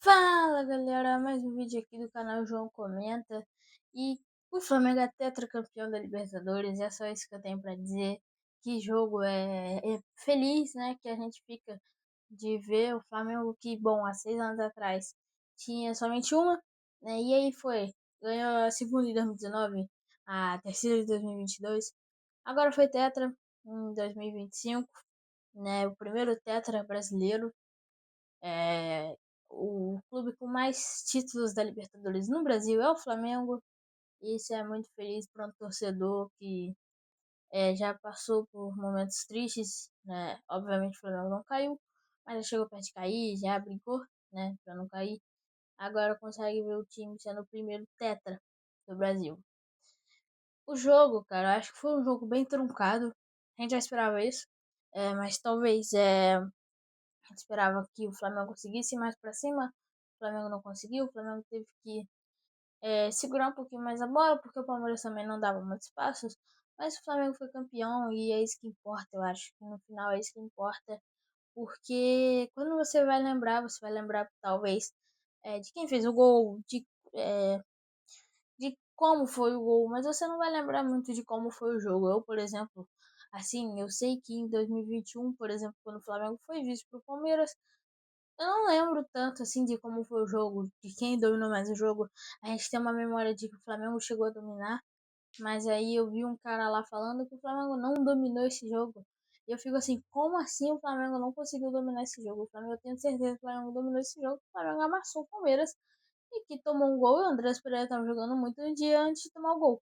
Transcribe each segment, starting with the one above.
Fala galera, mais um vídeo aqui do canal João Comenta. E o Flamengo é tetracampeão da Libertadores, é só isso que eu tenho pra dizer. Que jogo é feliz, né? Que a gente fica de ver o Flamengo que, bom, há 6 anos atrás tinha somente uma, né? E aí ganhou a segunda em 2019, a terceira em 2022. Agora foi tetra em 2025, né? O primeiro tetra brasileiro. É, o clube com mais títulos da Libertadores no Brasil é o Flamengo. E isso é muito feliz para um torcedor que já passou por momentos tristes, né? Obviamente o Flamengo não caiu, mas já chegou perto de cair, já brincou, né, para não cair. Agora consegue ver o time sendo o primeiro tetra do Brasil. O jogo, cara, eu acho que foi um jogo bem truncado. A gente já esperava isso, mas talvez esperava que o Flamengo conseguisse ir mais para cima. O Flamengo não conseguiu. O Flamengo teve que segurar um pouquinho mais a bola, porque o Palmeiras também não dava muitos passos. Mas o Flamengo foi campeão e é isso que importa, eu acho. Que no final é isso que importa. Porque quando você vai lembrar talvez de quem fez o gol, é, de como foi o gol, mas você não vai lembrar muito de como foi o jogo. Eu, por exemplo, assim, eu sei que em 2021, por exemplo, quando o Flamengo foi visto pro Palmeiras, eu não lembro tanto assim de como foi o jogo, de quem dominou mais o jogo. A gente tem uma memória de que o Flamengo chegou a dominar, mas aí eu vi um cara lá falando que o Flamengo não dominou esse jogo. E eu fico assim, como assim o Flamengo não conseguiu dominar esse jogo? O Flamengo, eu tenho certeza que o Flamengo dominou esse jogo, o Flamengo amassou o Palmeiras e que tomou um gol. E o Andrés Pereira estava jogando muito no dia antes de tomar o gol.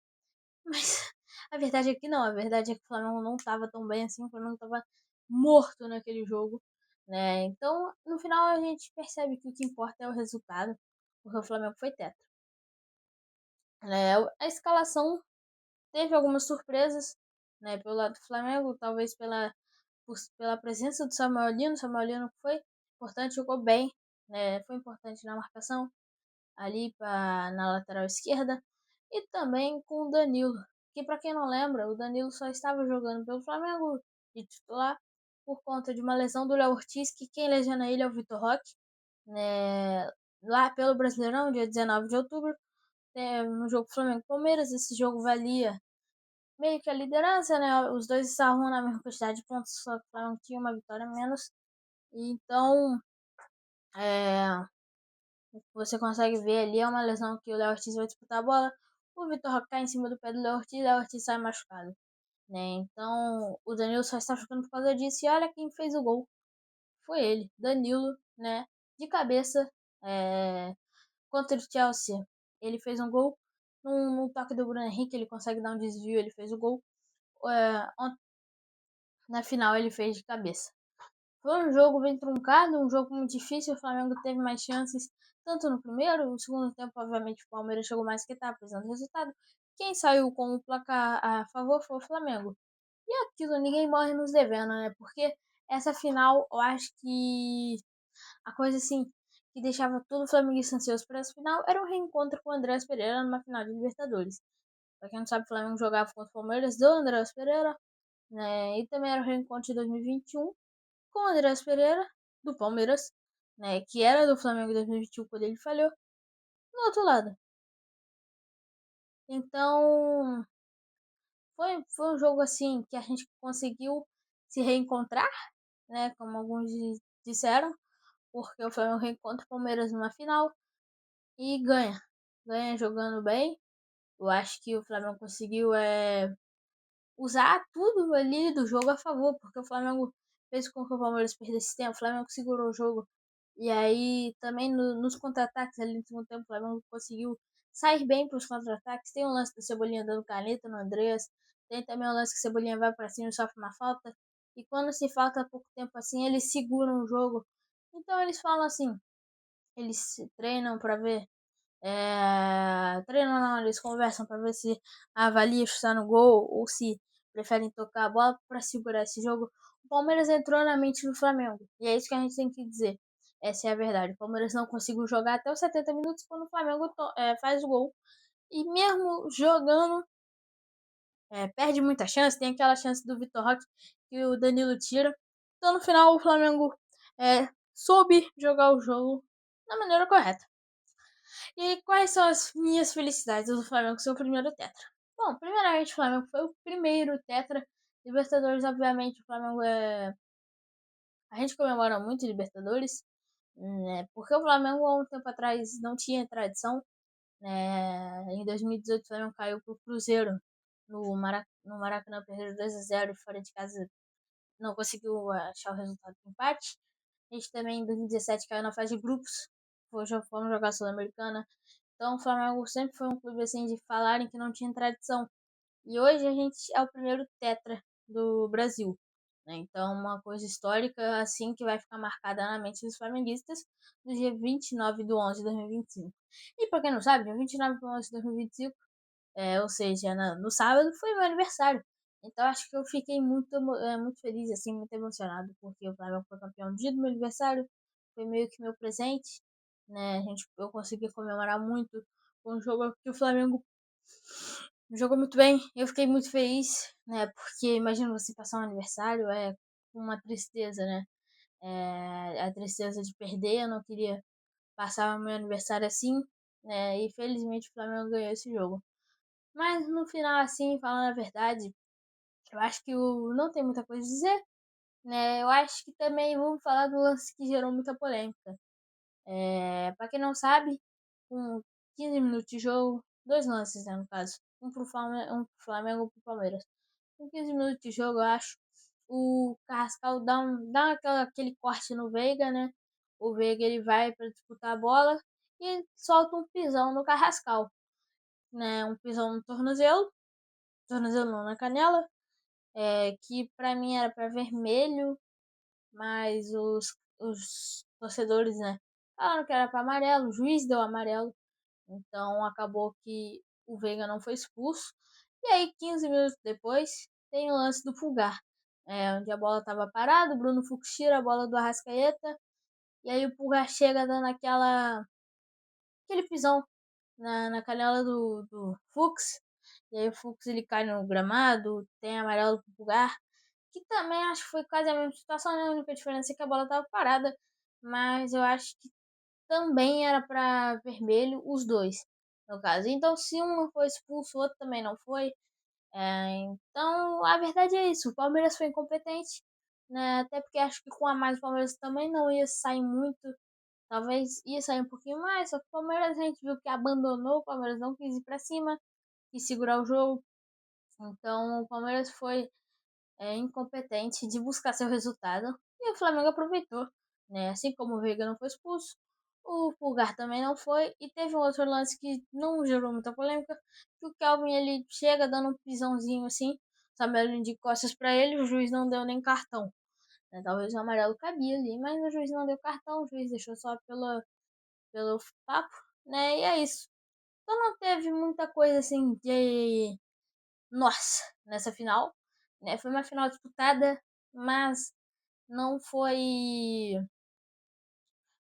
Mas a verdade é que não, a verdade é que o Flamengo não estava tão bem assim, o Flamengo estava morto naquele jogo, né? Então, no final a gente percebe que o que importa é o resultado, porque o Flamengo foi tetra. A escalação teve algumas surpresas, né, pelo lado do Flamengo, talvez pela presença do Samuelino. Samuelino foi importante, jogou bem, né? Foi importante na marcação ali na lateral esquerda, e também com o Danilo, que para quem não lembra, o Danilo só estava jogando pelo Flamengo de titular por conta de uma lesão do Léo Ortiz, que quem lesiona ele é o Vitor Roque, né? Lá pelo Brasileirão, dia 19 de outubro, no jogo Flamengo-Palmeiras. Esse jogo valia meio que a liderança, né? Os dois estavam na mesma quantidade de pontos, só que o Flamengo tinha uma vitória a menos. Então, é, você consegue ver ali, é uma lesão que o Léo Ortiz vai disputar a bola. O Vitor Roque cai em cima do pé do Léo Ortiz sai machucado, né? Então, o Danilo só está ficando por causa disso. E olha quem fez o gol. Foi ele, Danilo, né? De cabeça, contra o Chelsea. Ele fez um gol. No toque do Bruno Henrique, ele consegue dar um desvio, ele fez o gol. Na final, ele fez de cabeça. Foi um jogo bem truncado, um jogo muito difícil. O Flamengo teve mais chances, tanto no primeiro, no segundo tempo, obviamente, o Palmeiras chegou mais que estava precisando do resultado. Quem saiu com o placar a favor foi o Flamengo. E aquilo, ninguém morre nos devendo, né? Porque essa final, eu acho que a coisa assim que deixava todo o flamenguista ansioso para essa final era o reencontro com o Andrés Pereira numa final de Libertadores. Pra quem não sabe, o Flamengo jogava contra o Palmeiras do Andrés Pereira, né? E também era o reencontro de 2021 com o Andrés Pereira, do Palmeiras, né, que era do Flamengo em 2021 quando ele falhou, do outro lado. Então, foi um jogo assim que a gente conseguiu se reencontrar, né, como alguns disseram, porque o Flamengo reencontra o Palmeiras numa final e ganha. Ganha jogando bem. Eu acho que o Flamengo conseguiu usar tudo ali do jogo a favor, porque o Flamengo fez com que o Palmeiras perdesse tempo, o Flamengo segurou o jogo. E aí também nos contra-ataques ali no segundo tempo, o Flamengo conseguiu sair bem para os contra-ataques. Tem um lance do Cebolinha dando caneta no Andreas, tem também um lance que o Cebolinha vai para cima e sofre uma falta. E quando se falta pouco tempo assim, eles seguram o jogo. Então eles falam assim, eles se treinam para ver treinam não, eles conversam para ver se avalia chutar no gol ou se preferem tocar a bola para segurar esse jogo. O Palmeiras entrou na mente do Flamengo. E é isso que a gente tem que dizer. Essa é a verdade. O Palmeiras não conseguiu jogar até os 70 minutos quando o Flamengo faz o gol. E mesmo jogando, perde muita chance. Tem aquela chance do Vitor Roque que o Danilo tira. Então no final o Flamengo soube jogar o jogo. da maneira correta. E quais são as minhas felicidades do Flamengo ser o primeiro tetra? Bom, primeiramente, o Flamengo foi o primeiro tetra. Libertadores, obviamente, o Flamengo é. A gente comemora muito Libertadores, né? Porque o Flamengo, há um tempo atrás, não tinha tradição. Né? Em 2018, o Flamengo caiu pro Cruzeiro no Maracanã, perdeu 2-0 fora de casa, não conseguiu achar o resultado do empate. A gente também, em 2017, caiu na fase de grupos, fomos jogar a Sul-Americana. Então, o Flamengo sempre foi um clube assim de falarem que não tinha tradição. E hoje a gente é o primeiro tetra do Brasil. Né? Então, uma coisa histórica assim que vai ficar marcada na mente dos flamenguistas no dia 29/11/2025. E para quem não sabe, dia 29/11/2025, ou seja, no sábado, foi meu aniversário. Então, acho que eu fiquei muito feliz, assim, muito emocionado, porque o Flamengo foi campeão no dia do meu aniversário. Foi meio que meu presente, né? Eu consegui comemorar muito com o jogo que o Flamengo jogou muito bem. Eu fiquei muito feliz, né? Porque imagina você passar um aniversário com uma tristeza, né? A tristeza de perder. Eu não queria passar o meu aniversário assim, né? E felizmente o Flamengo ganhou esse jogo. Mas no final, assim, falando a verdade, eu acho que não tem muita coisa a dizer, né? Eu acho que também vamos falar do lance que gerou muita polêmica. Pra quem não sabe, com 15 minutos de jogo, dois lances, né, no caso. Um pro Flamengo e um pro Palmeiras. Com 15 minutos de jogo, eu acho, o Carrascal dá aquele corte no Veiga, né? O Veiga ele vai para disputar a bola e solta um pisão no Carrascal, né? Um pisão no tornozelo não, na canela, que pra mim era para vermelho, mas os torcedores, né, falaram que era para amarelo, o juiz deu amarelo, então acabou que o Veiga não foi expulso. E aí, 15 minutos depois, tem o lance do Pulgar, onde a bola estava parada, o Bruno Fux tira a bola do Arrascaeta, e aí o Pulgar chega dando aquele pisão na canela do Fux, e aí o Fux ele cai no gramado, tem amarelo pro Pulgar, que também acho que foi quase a mesma situação, né? A única diferença é que a bola estava parada, mas eu acho que também era para vermelho os dois, no caso. Então, se um não foi expulso, o outro também não foi. Então, a verdade é isso. O Palmeiras foi incompetente, né? Até porque acho que com a mais o Palmeiras também não ia sair muito. Talvez ia sair um pouquinho mais, só que o Palmeiras a gente viu que abandonou, o Palmeiras não quis ir pra cima, quis segurar o jogo. Então, o Palmeiras foi incompetente de buscar seu resultado. E o Flamengo aproveitou, né? Assim como o Veiga não foi expulso, o Pulgar também não foi. E teve um outro lance que não gerou muita polêmica, que o Kelvin ele chega dando um pisãozinho assim, o Samuel de costas para ele, o juiz não deu nem cartão. Né? Talvez o amarelo cabia ali, mas o juiz não deu cartão, o juiz deixou só pelo papo, né? E é isso. Então não teve muita coisa assim de nossa nessa final, né? Foi uma final disputada, mas não foi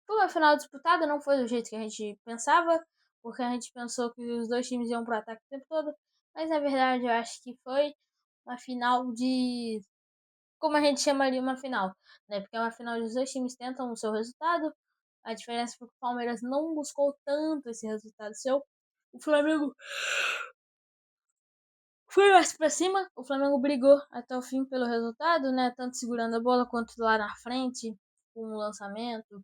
uma final disputada, não foi do jeito que a gente pensava, porque a gente pensou que os dois times iam pro ataque o tempo todo, mas na verdade eu acho que foi uma final de como a gente chamaria uma final, né? Porque é uma final de os dois times tentam o seu resultado. A diferença foi que o Palmeiras não buscou tanto esse resultado seu. O Flamengo foi mais pra cima, o Flamengo brigou até o fim pelo resultado, né? Tanto segurando a bola quanto lá na frente, com o lançamento.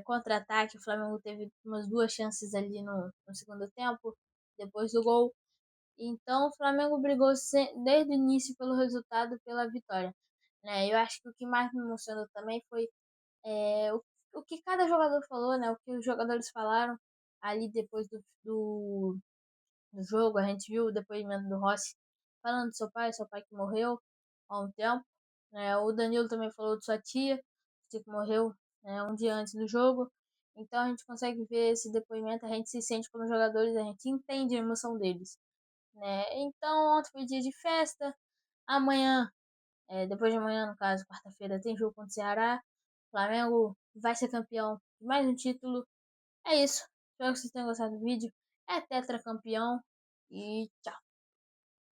Contra-ataque, o Flamengo teve umas duas chances ali no segundo tempo, depois do gol. Então o Flamengo brigou desde o início pelo resultado, pela vitória. Né? Eu acho que o que mais me emocionou também foi o que cada jogador falou, né? O que os jogadores falaram ali depois do jogo. A gente viu o depoimento do Rossi falando do seu pai que morreu há um tempo. Né? O Danilo também falou de sua tia, que morreu, né, um dia antes do jogo. Então a gente consegue ver esse depoimento, a gente se sente como jogadores, a gente entende a emoção deles. Né? Então ontem foi dia de festa, amanhã, depois de amanhã, no caso, quarta-feira, tem jogo contra o Ceará. O Flamengo vai ser campeão de mais um título. É isso. Espero que vocês tenham gostado do vídeo. É tetracampeão e tchau.